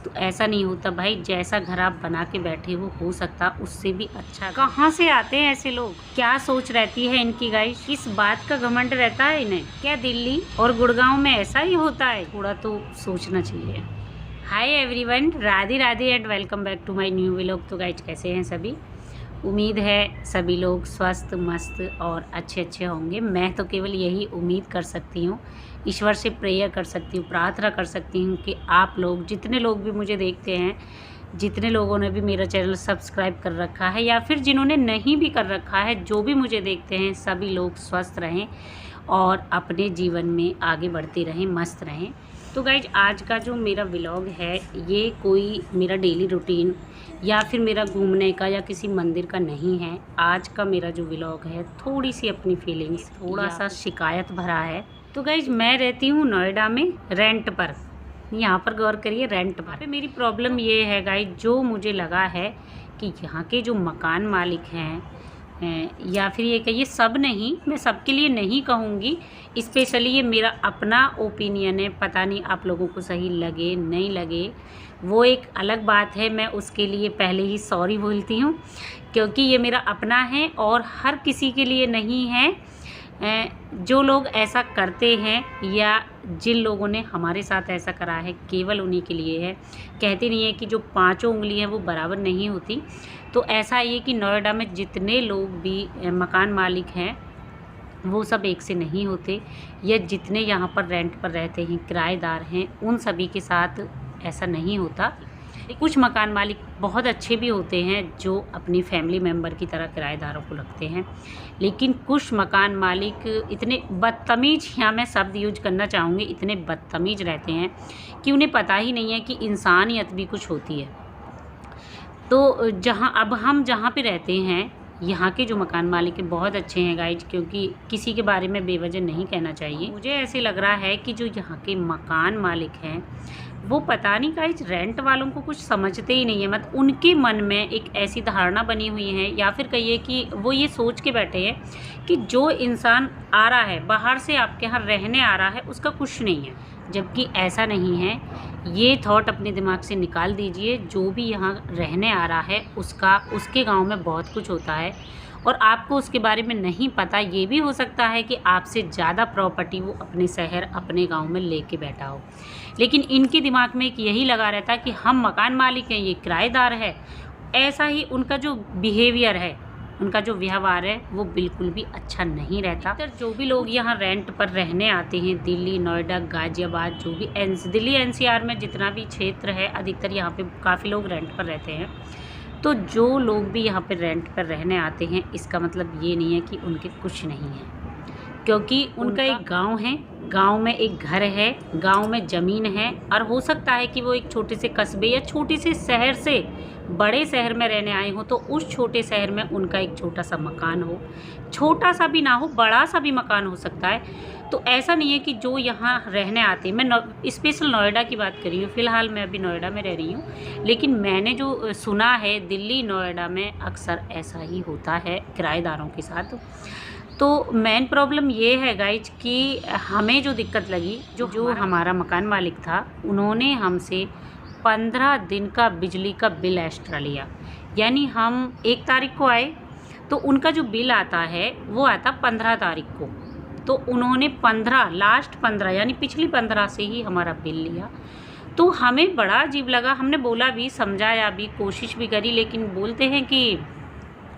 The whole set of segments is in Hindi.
तो ऐसा नहीं होता भाई, जैसा घर आप बना के बैठे हो सकता उससे भी अच्छा। कहाँ से आते हैं ऐसे लोग, क्या सोच रहती है इनकी गाइस, किस बात का घमंड रहता है इन्हें? क्या दिल्ली और गुड़गांव में ऐसा ही होता है? थोड़ा तो सोचना चाहिए। Hi everyone, Radhe Radhe and welcome back to my new vlog. तो गाइस कैसे हैं सभी? उम्मीद है सभी लोग स्वस्थ मस्त और अच्छे होंगे। मैं तो केवल यही उम्मीद कर सकती हूँ, ईश्वर से प्रेयर कर सकती हूँ, प्रार्थना कर सकती हूँ कि आप लोग, जितने लोग भी मुझे देखते हैं, जितने लोगों ने भी मेरा चैनल सब्सक्राइब कर रखा है या फिर जिन्होंने नहीं भी कर रखा है, जो भी मुझे देखते हैं, सभी लोग स्वस्थ रहें और अपने जीवन में आगे बढ़ते रहें, मस्त रहें। तो गाइज आज का जो मेरा व्लॉग है, ये कोई मेरा डेली रूटीन या फिर मेरा घूमने का या किसी मंदिर का नहीं है। आज का मेरा जो व्लॉग है, थोड़ी सी अपनी फीलिंग्स, थोड़ा सा शिकायत भरा है। तो गाइज मैं रहती हूँ नोएडा में रेंट पर, यहाँ पर गौर करिए, रेंट पर। मेरी प्रॉब्लम ये है गाइज, जो मुझे लगा है कि यहाँ के जो मकान मालिक हैं, या फिर ये कहिए सब नहीं, मैं सबके लिए नहीं कहूँगी, स्पेशली ये मेरा अपना ओपिनियन है। पता नहीं आप लोगों को सही लगे नहीं लगे, वो एक अलग बात है। मैं उसके लिए पहले ही सॉरी बोलती हूँ, क्योंकि ये मेरा अपना है और हर किसी के लिए नहीं है। जो लोग ऐसा करते हैं या जिन लोगों ने हमारे साथ ऐसा करा है, केवल उन्हीं के लिए है। कहते नहीं है कि जो पांचों उंगली हैं वो बराबर नहीं होती। तो ऐसा ये कि नोएडा में जितने लोग भी मकान मालिक हैं, वो सब एक से नहीं होते, या जितने यहाँ पर रेंट पर रहते हैं, किराएदार हैं, उन सभी के साथ ऐसा नहीं होता। कुछ मकान मालिक बहुत अच्छे भी होते हैं, जो अपनी फैमिली मेम्बर की तरह किराएदारों को रखते हैं, लेकिन कुछ मकान मालिक इतने बदतमीज़, यहाँ मैं शब्द यूज करना चाहूँगी, इतने बदतमीज़ रहते हैं कि उन्हें पता ही नहीं है कि इंसानियत भी कुछ होती है। तो हम जहाँ पे रहते हैं, यहाँ के जो मकान मालिक हैं बहुत अच्छे हैं गाइज, क्योंकि किसी के बारे में बेवजह नहीं कहना चाहिए। मुझे ऐसे लग रहा है कि जो यहाँ के मकान मालिक हैं, वो पता नहीं गाइज रेंट वालों को कुछ समझते ही नहीं है। मतलब उनके मन में एक ऐसी धारणा बनी हुई है, या फिर कहिए कि वो ये सोच के बैठे हैं कि जो इंसान आ रहा है बाहर से, आपके यहाँ रहने आ रहा है, उसका कुछ नहीं है, जबकि ऐसा नहीं है। ये थॉट अपने दिमाग से निकाल दीजिए। जो भी यहाँ रहने आ रहा है, उसके गांव में बहुत कुछ होता है और आपको उसके बारे में नहीं पता। ये भी हो सकता है कि आपसे ज़्यादा प्रॉपर्टी वो अपने शहर, अपने गांव में लेके बैठा हो, लेकिन इनके दिमाग में एक यही लगा रहता है कि हम मकान मालिक हैं, ये किराएदार है। ऐसा ही उनका जो बिहेवियर है, उनका जो व्यवहार है, वो बिल्कुल भी अच्छा नहीं रहता। जो भी लोग यहाँ रेंट पर रहने आते हैं, दिल्ली, नोएडा, गाज़ियाबाद, जो भी दिल्ली एनसीआर में जितना भी क्षेत्र है, अधिकतर यहाँ पे काफ़ी लोग रेंट पर रहते हैं। तो जो लोग भी यहाँ पे रेंट पर रहने आते हैं, इसका मतलब ये नहीं है कि उनके कुछ नहीं है, क्योंकि उनका एक गांव है, गांव में एक घर है, गांव में ज़मीन है, और हो सकता है कि वो एक छोटे से कस्बे या छोटे से शहर से बड़े शहर में रहने आए हो, तो उस छोटे शहर में उनका एक छोटा सा मकान हो, छोटा सा भी ना हो, बड़ा सा भी मकान हो सकता है। तो ऐसा नहीं है कि जो यहाँ रहने आते हैं, मैं स्पेशल नोएडा की बात कर रही हूँ, फ़िलहाल मैं अभी नोएडा में रह रही हूँ, लेकिन मैंने जो सुना है दिल्ली नोएडा में अक्सर ऐसा ही होता है किराएदारों के साथ। तो मेन प्रॉब्लम ये है गाइज कि हमें जो दिक्कत लगी, जो हमारा मकान मालिक था, उन्होंने हमसे 15 दिन का बिजली का बिल एक्स्ट्रा लिया। यानी हम 1 तारीख को आए, तो उनका जो बिल आता है वो आता 15 तारीख को। तो उन्होंने लास्ट 15 यानी पिछली 15 से ही हमारा बिल लिया। तो हमें बड़ा अजीब लगा। हमने बोला भी, समझाया भी, कोशिश भी करी, लेकिन बोलते हैं कि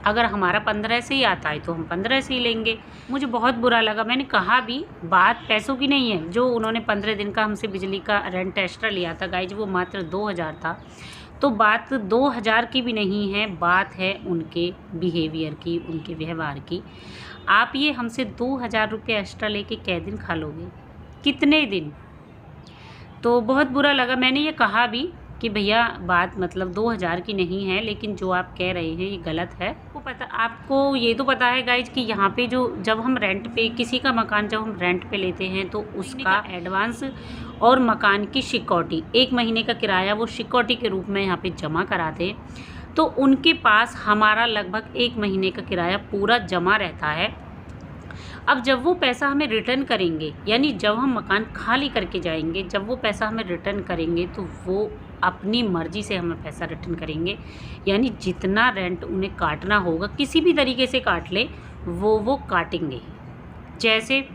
अगर हमारा 15 से ही आता है तो हम 15 से ही लेंगे। मुझे बहुत बुरा लगा। मैंने कहा भी, बात पैसों की नहीं है। जो उन्होंने 15 दिन का हमसे बिजली का रेंट एक्स्ट्रा लिया था गाइज, वो मात्र 2000 था। तो बात 2000 की भी नहीं है, बात है उनके बिहेवियर की, उनके व्यवहार की। आप ये हमसे 2000 रुपये एक्स्ट्रा लेके कै दिन खा लोगे, कितने दिन? तो बहुत बुरा लगा। मैंने ये कहा भी कि भैया बात मतलब 2000 की नहीं है, लेकिन जो आप कह रहे हैं ये गलत है। आपको ये तो पता है गाइज कि यहाँ पे जब हम रेंट पे किसी का मकान जब हम रेंट पे लेते हैं, तो उसका एडवांस और मकान की सिक्योरिटी, 1 महीने का किराया वो सिक्योरिटी के रूप में यहाँ पे जमा कराते हैं। तो उनके पास हमारा लगभग 1 महीने का किराया पूरा जमा रहता है। अब जब वो पैसा हमें रिटर्न करेंगे, यानी जब हम मकान खाली करके जाएंगे, जब वो पैसा हमें रिटर्न करेंगे, तो वो अपनी मर्जी से हमें पैसा रिटर्न करेंगे। यानी जितना रेंट उन्हें काटना होगा किसी भी तरीके से काट ले, वो काटेंगे। जैसे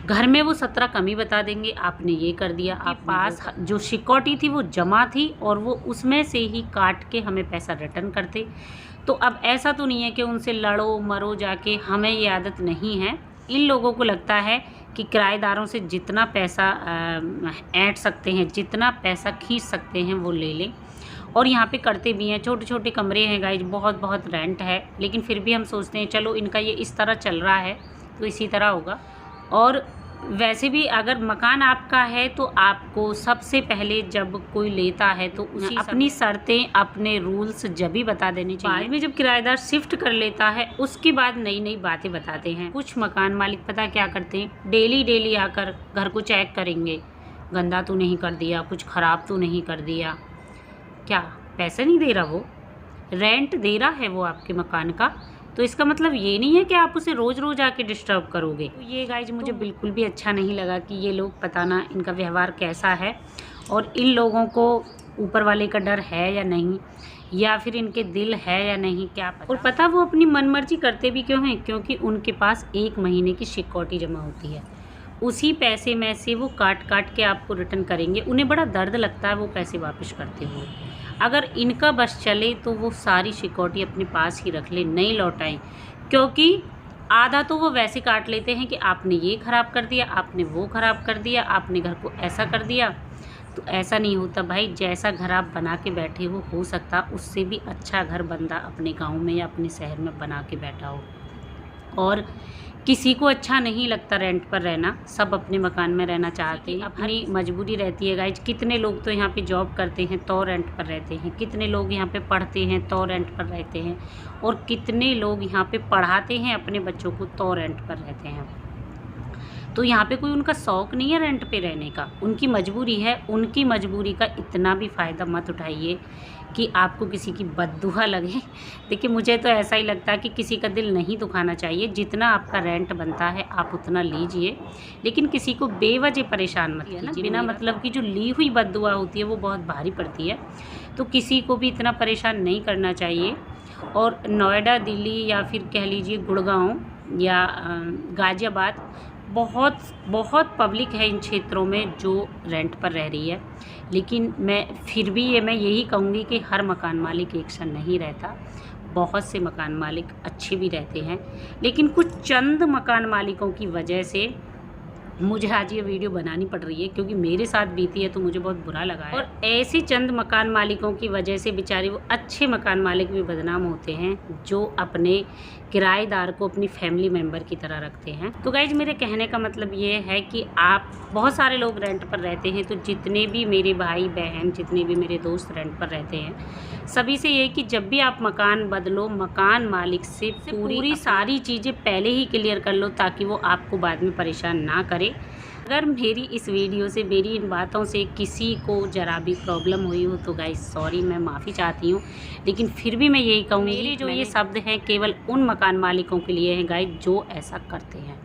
घर में वो 17 कमी बता देंगे, आपने ये कर दिया, आप पास जो सिक्योरिटी थी वो जमा थी और वो उसमें से ही काट के हमें पैसा रिटर्न करते। तो अब ऐसा तो नहीं है कि उनसे लड़ो मरो जाके, हमें ये आदत नहीं है। इन लोगों को लगता है कि किराएदारों से जितना पैसा ऐंठ सकते हैं, जितना पैसा खींच सकते हैं वो ले लें, और यहाँ पे करते भी हैं। छोटे छोटे कमरे हैं गाइज, बहुत रेंट है, लेकिन फिर भी हम सोचते हैं चलो इनका ये इस तरह चल रहा है तो इसी तरह होगा। और वैसे भी अगर मकान आपका है तो आपको सबसे पहले जब कोई लेता है तो उसी अपनी शर्तें, अपने रूल्स जब भी बता देने चाहिए। बाद में जब किराएदार शिफ्ट कर लेता है उसके बाद नई नई बातें बताते हैं। कुछ मकान मालिक पता क्या करते हैं, डेली आकर घर को चेक करेंगे, गंदा तो नहीं कर दिया, कुछ ख़राब तो नहीं कर दिया। क्या पैसा नहीं दे रहा, वो रेंट दे रहा है वो आपके मकान का, तो इसका मतलब ये नहीं है कि आप उसे रोज़ रोज़ आके डिस्टर्ब करोगे। तो ये गाइज मुझे बिल्कुल भी अच्छा नहीं लगा कि ये लोग, पता ना इनका व्यवहार कैसा है और इन लोगों को ऊपर वाले का डर है या नहीं, या फिर इनके दिल है या नहीं, क्या पता। और पता वो अपनी मनमर्जी करते भी क्यों हैं, क्योंकि उनके पास 1 महीने की सिक्योरिटी जमा होती है। उसी पैसे में से वो काट के आपको रिटर्न करेंगे। उन्हें बड़ा दर्द लगता है वो पैसे वापस करते हुए। अगर इनका बस चले तो वो सारी सिक्योरिटी अपने पास ही रख ले, नहीं लौटाएं, क्योंकि आधा तो वो वैसे काट लेते हैं कि आपने ये ख़राब कर दिया, आपने वो ख़राब कर दिया, आपने घर को ऐसा कर दिया। तो ऐसा नहीं होता भाई, जैसा घर आप बना के बैठे हो सकता उससे भी अच्छा घर बंदा अपने गांव में या अपने शहर में बना के बैठा हो। और किसी को अच्छा नहीं लगता रेंट पर रहना, सब अपने मकान में रहना चाहते हैं, अपनी मजबूरी रहती है गाइज। कितने लोग तो यहाँ पे जॉब करते हैं तो रेंट पर रहते हैं, कितने लोग यहाँ पे पढ़ते हैं तो रेंट पर रहते हैं, और कितने लोग यहाँ पे पढ़ाते हैं अपने बच्चों को तो रेंट पर रहते हैं। तो यहाँ पे कोई उनका शौक़ नहीं है रेंट पे रहने का, उनकी मजबूरी है। उनकी मजबूरी का इतना भी फ़ायदा मत उठाइए कि आपको किसी की बद्दुआ लगे। देखिए मुझे तो ऐसा ही लगता है कि किसी का दिल नहीं दुखाना चाहिए। जितना आपका रेंट बनता है आप उतना लीजिए, लेकिन किसी को बेवजह परेशान मत कीजिए। बिना मतलब की जो ली हुई बद्दुआ होती है वो बहुत भारी पड़ती है, तो किसी को भी इतना परेशान नहीं करना चाहिए। और नोएडा, दिल्ली या फिर कह लीजिए गुड़गांव या गाज़ियाबाद, बहुत पब्लिक है इन क्षेत्रों में जो रेंट पर रह रही है। लेकिन मैं फिर भी मैं यही कहूँगी कि हर मकान मालिक एक सा नहीं रहता। बहुत से मकान मालिक अच्छे भी रहते हैं, लेकिन कुछ चंद मकान मालिकों की वजह से मुझे आज ये वीडियो बनानी पड़ रही है, क्योंकि मेरे साथ बीती है तो मुझे बहुत बुरा लगा है। और ऐसे चंद मकान मालिकों की वजह से बेचारे वो अच्छे मकान मालिक भी बदनाम होते हैं जो अपने किराएदार को अपनी फैमिली मेम्बर की तरह रखते हैं। तो गाइज मेरे कहने का मतलब ये है कि आप, बहुत सारे लोग रेंट पर रहते हैं, तो जितने भी मेरे भाई बहन, जितने भी मेरे दोस्त रेंट पर रहते हैं, सभी से ये कि जब भी आप मकान बदलो, मकान मालिक से पूरी सारी चीज़ें पहले ही क्लियर कर लो, ताकि वो आपको बाद में परेशान ना करे। अगर मेरी इस वीडियो से, मेरी इन बातों से किसी को ज़रा भी प्रॉब्लम हुई हो तो गाइस सॉरी, मैं माफ़ी चाहती हूँ। लेकिन फिर भी मैं यही कहूँगी, मेरे जो ये शब्द हैं केवल उन मकान मालिकों के लिए हैं गाइस जो ऐसा करते हैं।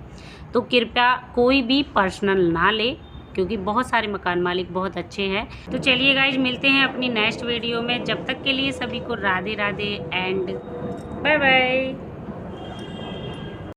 तो कृपया कोई भी पर्सनल ना ले, क्योंकि बहुत सारे मकान मालिक बहुत अच्छे हैं। तो चलिए गाइज मिलते हैं अपनी नेक्स्ट वीडियो में। जब तक के लिए सभी को Radhe Radhe and bye bye.